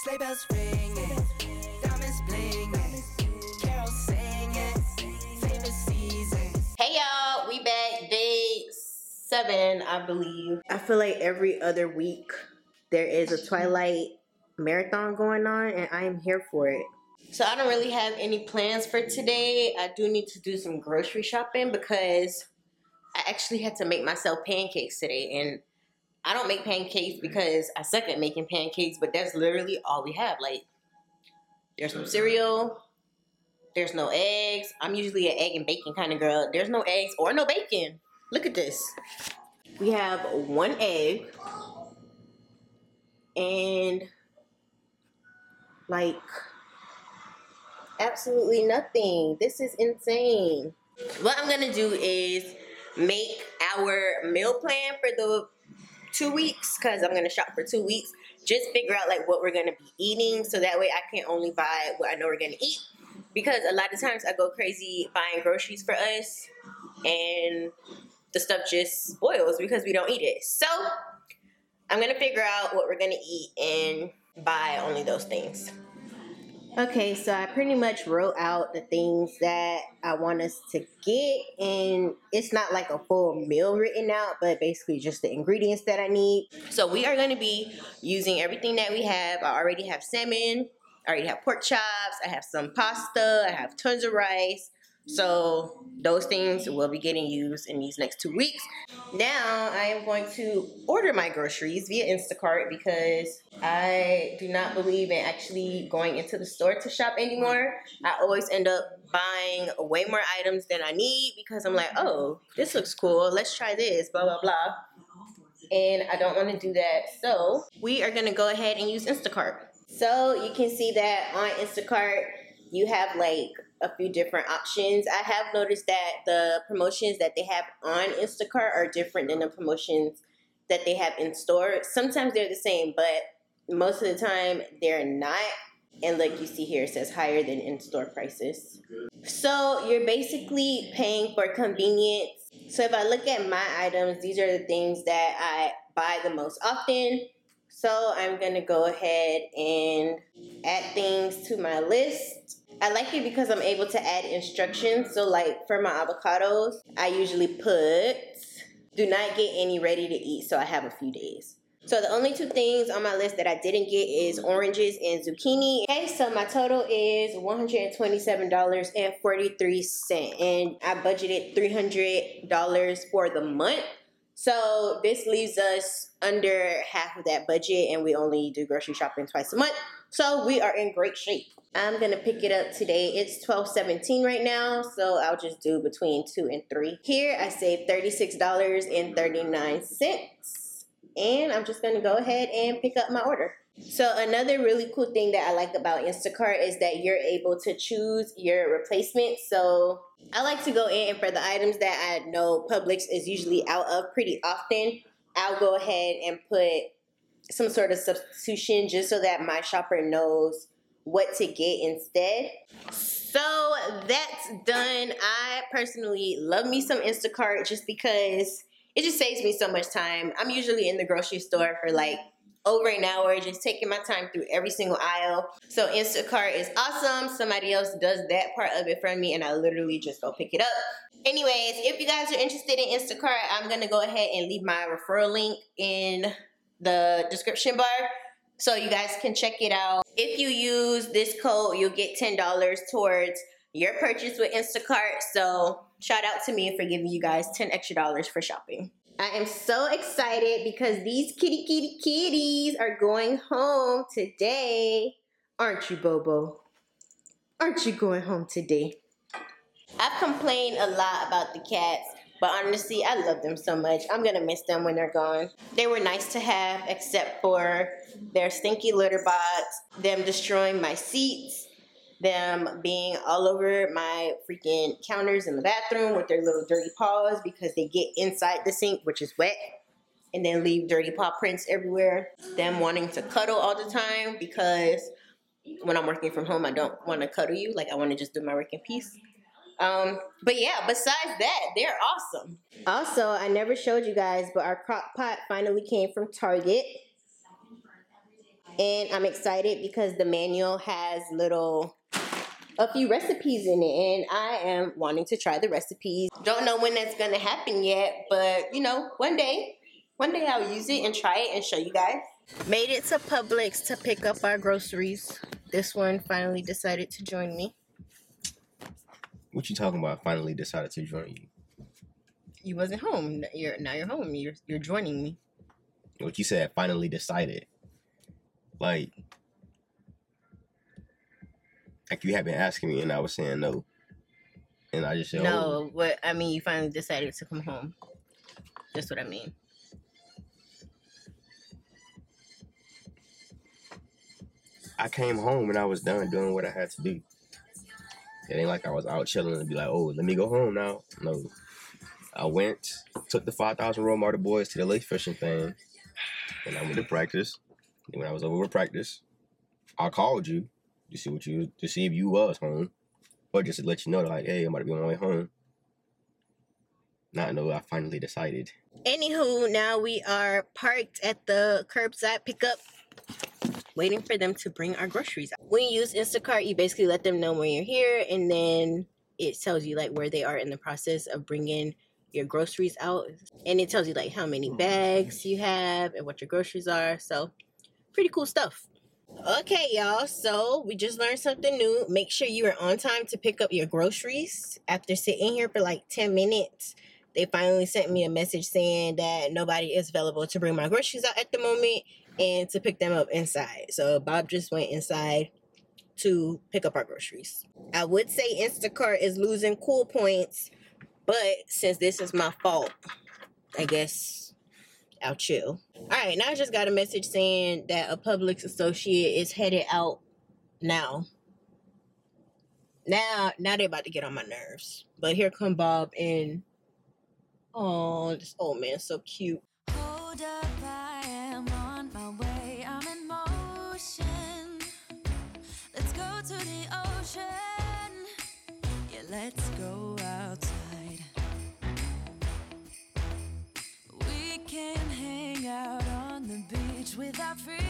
Sleigh bells ringing, diamonds blinging, carols singing, favorite season. Hey y'all, we back day 7, I believe. I feel like every other week there is a Twilight marathon going on, and I am here for it. So I don't really have any plans for today. I do need to do some grocery shopping because I actually had to make myself pancakes today, and I don't make pancakes because I suck at making pancakes, but that's literally all we have. Like, there's no cereal, there's no eggs. I'm usually an egg and bacon kind of girl. There's no eggs or no bacon. Look at this. We have 1 egg and like absolutely nothing. This is insane. What I'm gonna do is make our meal plan for the 2 weeks, because I'm gonna shop for 2 weeks. Just figure out like what we're gonna be eating, so that way I can only buy what I know we're gonna eat, because a lot of times I go crazy buying groceries for us and the stuff just spoils because we don't eat it. So I'm gonna figure out what we're gonna eat and buy only those things. Okay, so I pretty much wrote out the things that I want us to get, and it's not like a full meal written out, but basically just the ingredients that I need. So we are going to be using everything that we have. I already have salmon, I already have pork chops, I have some pasta, I have tons of rice. So those things will be getting used in these next 2 weeks. Now I am going to order my groceries via Instacart because I do not believe in actually going into the store to shop anymore. I always end up buying way more items than I need because I'm like, oh, this looks cool, let's try this, blah, blah, blah. And I don't want to do that. So we are going to go ahead and use Instacart. So you can see that on Instacart, you have like a few different options. I have noticed that the promotions that they have on Instacart are different than the promotions that they have in store. Sometimes they're the same, but most of the time they're not. And like you see here, it says higher than in-store prices. So you're basically paying for convenience. So if I look at my items, these are the things that I buy the most often. So I'm going to go ahead and add things to my list. I like it because I'm able to add instructions. So like for my avocados, I usually put, do not get any ready to eat, so I have a few days. So the only 2 things on my list that I didn't get is oranges and zucchini. Okay, so my total is $127.43, and I budgeted $300 for the month. So this leaves us under half of that budget, and we only do grocery shopping twice a month. So we are in great shape. I'm going to pick it up today. It's $12.17 right now, so I'll just do between 2 and 3. Here I saved $36.39, and I'm just going to go ahead and pick up my order. So another really cool thing that I like about Instacart is that you're able to choose your replacement. So I like to go in, and for the items that I know Publix is usually out of pretty often, I'll go ahead and put some sort of substitution just so that my shopper knows what to get instead. So that's done. I personally love me some Instacart just because it just saves me so much time. I'm usually in the grocery store for like over an hour, just taking my time through every single aisle. So Instacart is awesome. Somebody else does that part of it for me, and I literally just go pick it up. Anyways, if you guys are interested in Instacart, I'm going to go ahead and leave my referral link in the description bar so you guys can check it out. If you use this code, you'll get $10 towards your purchase with Instacart. So shout out to me for giving you guys $10 extra for shopping. I am so excited because these kitties are going home today. Aren't you, Bobo? Aren't you going home today? I've complained a lot about the cats, but honestly, I love them so much. I'm going to miss them when they're gone. They were nice to have, except for their stinky litter box, them destroying my seats, them being all over my freaking counters in the bathroom with their little dirty paws because they get inside the sink, which is wet, and then leave dirty paw prints everywhere. Them wanting to cuddle all the time because when I'm working from home, I don't want to cuddle you. Like, I want to just do my work in peace. But yeah, besides that, they're awesome. Also, I never showed you guys, but our crock pot finally came from Target. And I'm excited because the manual has a few recipes in it, and I am wanting to try the recipes. Don't know when that's gonna happen yet, but you know, one day I'll use it and try it and show you guys. Made it to Publix to pick up our groceries. This one finally decided to join me. What you talking about? Finally decided to join you. You wasn't home. Now you're home. You're joining me. What you said? Finally decided. Like you have been asking me, and I was saying no, and I just said no. What I mean, you finally decided to come home. That's what I mean. I came home and I was done doing what I had to do. It ain't like I was out chilling and be like, oh, let me go home now. No. I went, took the 5,000 roll martyr boys to the lake fishing thing, and I went to practice. And when I was over with practice, I called you to see if you was home, or just to let you know that, like, hey, I'm about to be on my way home. Not know I finally decided. Anywho, now we are parked at the curbside pickup, waiting for them to bring our groceries out. When you use Instacart, you basically let them know when you're here, and then it tells you like where they are in the process of bringing your groceries out, and it tells you like how many bags you have and what your groceries are. So pretty cool stuff. Okay, y'all, so we just learned something new. Make sure you are on time to pick up your groceries. After sitting here for like 10 minutes, they finally sent me a message saying that nobody is available to bring my groceries out at the moment and to pick them up inside. So Bob just went inside to pick up our groceries. I would say Instacart is losing cool points, but since this is my fault, I guess I'll chill. All right, now I just got a message saying that a Publix associate is headed out now. Now they're about to get on my nerves. But here come Bob and oh, this old man's so cute. Hold up, I am on my way. I'm in motion. Let's go to the ocean. Yeah, let's go outside. We can hang out on the beach without freezing.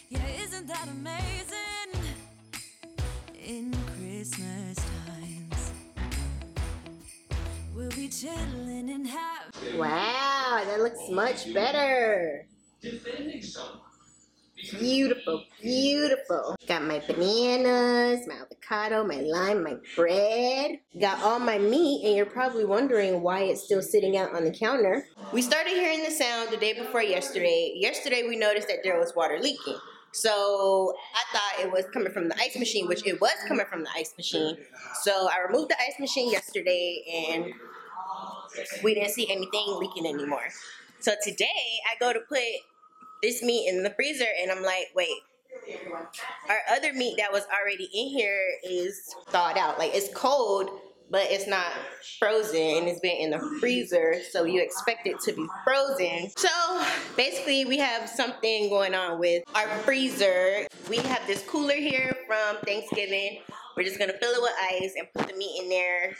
Yeah, isn't that amazing? In Christmas times, we'll be chilling and happy. Wow, that looks much better. Beautiful, beautiful. Got my bananas, my avocado, my lime, my bread. Got all my meat, and you're probably wondering why it's still sitting out on the counter. We started hearing the sound the day before yesterday. Yesterday we noticed that there was water leaking. So I thought it was coming from the ice machine, which it was coming from the ice machine. So I removed the ice machine yesterday, and we didn't see anything leaking anymore. So today I go to put this meat in the freezer, and I'm like, wait, our other meat that was already in here is thawed out. Like, it's cold, but it's not frozen, and it's been in the freezer, so you expect it to be frozen. So basically we have something going on with our freezer. We have this cooler here from Thanksgiving. We're just gonna fill it with ice and put the meat in there,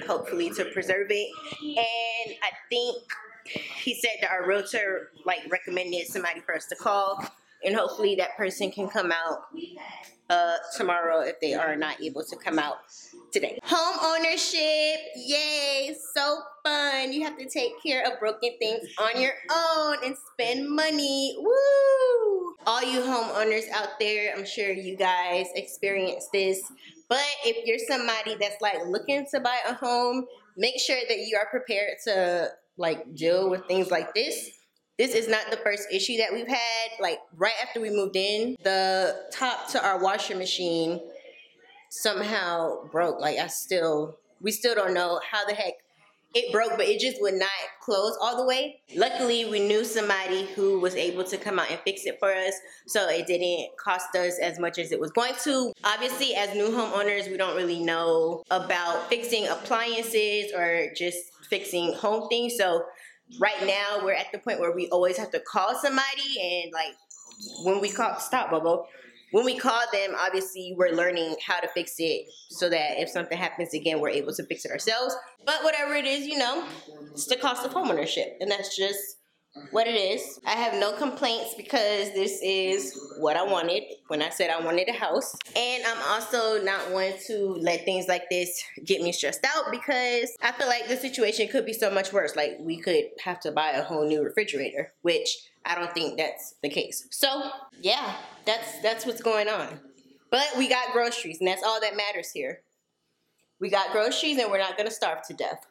hopefully to preserve it. And I think he said that our realtor like recommended somebody for us to call, and hopefully that person can come out tomorrow if they are not able to come out today. Home ownership, yay, so fun. You have to take care of broken things on your own and spend money. Woo! All you homeowners out there, I'm sure you guys experience this. But if you're somebody that's like looking to buy a home, make sure that you are prepared to like deal with things like this. This is not the first issue that we've had. Like right after we moved in, the top to our washing machine somehow broke. Like we still don't know how the heck it broke, but it just would not close all the way. Luckily, we knew somebody who was able to come out and fix it for us, so it didn't cost us as much as it was going to. Obviously, as new homeowners, we don't really know about fixing appliances or just fixing home things. So right now, we're at the point where we always have to call somebody, and like when we call, stop, Bubba. When we call them, obviously we're learning how to fix it so that if something happens again, we're able to fix it ourselves. But whatever it is, you know, it's the cost of homeownership, and that's just what it is. I have no complaints because this is what I wanted when I said I wanted a house. And I'm also not one to let things like this get me stressed out because I feel like the situation could be so much worse. Like we could have to buy a whole new refrigerator, which I don't think that's the case. So yeah, that's what's going on. But we got groceries and that's all that matters here. We got groceries and we're not gonna starve to death.